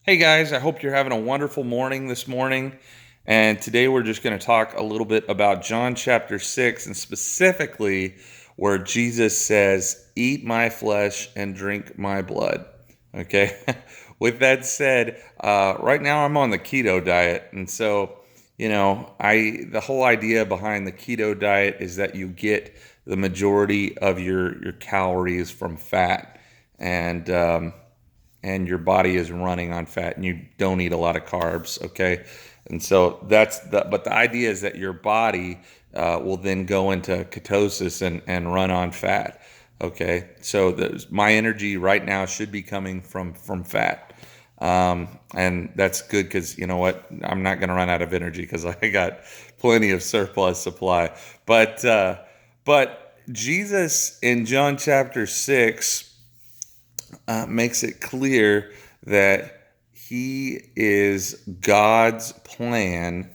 Hey guys, I hope you're having a wonderful morning this morning. And today we're just going to talk a little bit about John chapter 6 and specifically where Jesus says, "Eat my flesh and drink my blood." Okay. With that said, right now I'm on the keto diet. And so, the whole idea behind the keto diet is that you get the majority of your calories from fat. And your body is running on fat and you don't eat a lot of carbs, okay? And so but the idea is that your body will then go into ketosis and run on fat, okay? So my energy right now should be coming from fat. And that's good because you know what? I'm not going to run out of energy because I got plenty of surplus supply. But Jesus in John chapter 6 makes it clear that he is God's plan.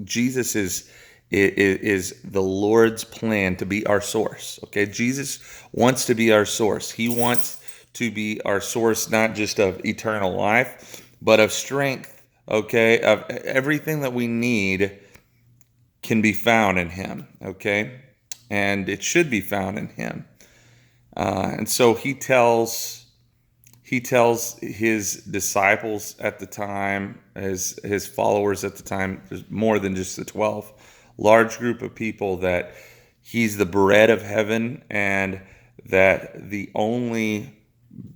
Jesus is the Lord's plan to be our source. Okay, Jesus wants to be our source. He wants to be our source, not just of eternal life, but of strength. Okay, of everything that we need can be found in Him. Okay, and it should be found in Him. And so he tells his disciples at the time, his followers at the time, there's more than just the 12, large group of people, that he's the bread of heaven, and that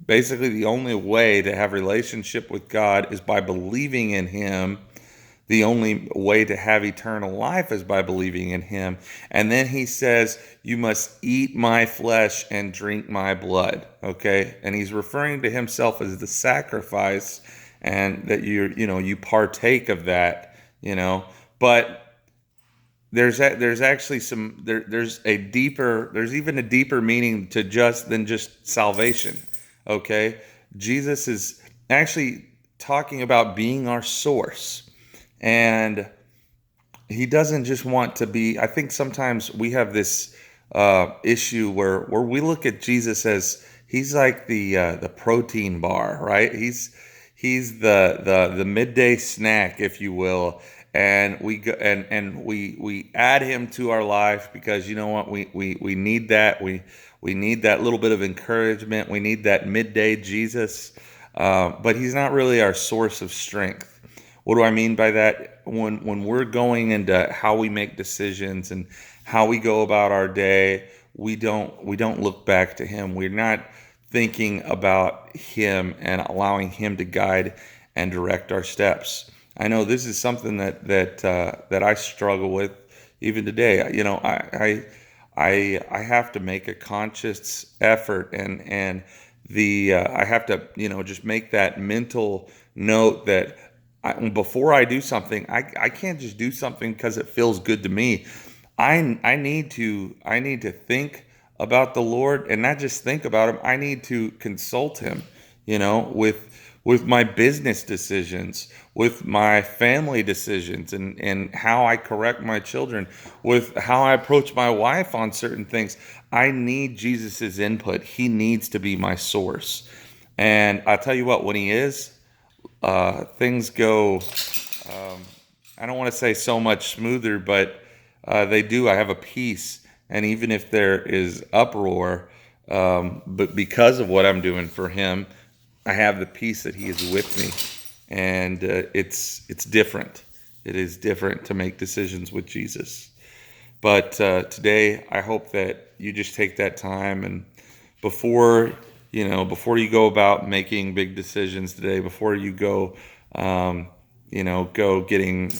basically the only way to have relationship with God is by believing in him. The only way to have eternal life is by believing in him. And then he says, "You must eat my flesh and drink my blood." Okay? And he's referring to himself as the sacrifice, and that you partake of that. But there's actually there's even a deeper meaning to than just salvation. Okay? Jesus is actually talking about being our source. And he doesn't just want to be. I think sometimes we have this issue where we look at Jesus as he's like the protein bar, right? He's the midday snack, if you will, and we add him to our life because you know what, we need that. We need that little bit of encouragement. We need that midday Jesus, but he's not really our source of strength. What do I mean by that? When we're going into how we make decisions and how we go about our day, we don't look back to him. We're not thinking about him and allowing him to guide and direct our steps. I know this is something that I struggle with even today. I have to make a conscious effort, and I have to just make that mental note that before I do something, I can't just do something because it feels good to me. I need to think about the Lord, and not just think about him. I need to consult him, with my business decisions, with my family decisions, and how I correct my children, with how I approach my wife on certain things. I need Jesus's input. He needs to be my source. And I tell you what, when he is, things go, um, I don't want to say so much smoother, but they do. I have a peace. And even if there is uproar, but because of what I'm doing for him, I have the peace that he is with me. And it's different. It is different to make decisions with Jesus. But today, I hope that you just take that time, and before before you go about making big decisions today, before you go getting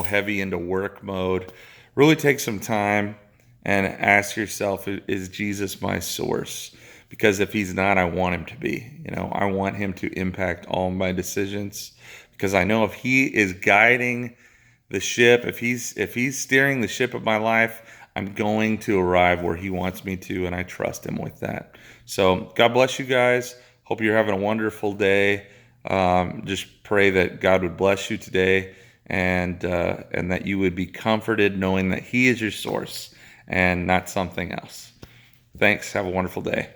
heavy into work mode, really take some time and ask yourself, is Jesus my source? Because if he's not, I want him to be. I want him to impact all my decisions, because I know if he is guiding the ship, if he's steering the ship of my life, I'm going to arrive where he wants me to, and I trust him with that. So God bless you guys. Hope you're having a wonderful day. Just pray that God would bless you today, and that you would be comforted knowing that he is your source and not something else. Thanks. Have a wonderful day.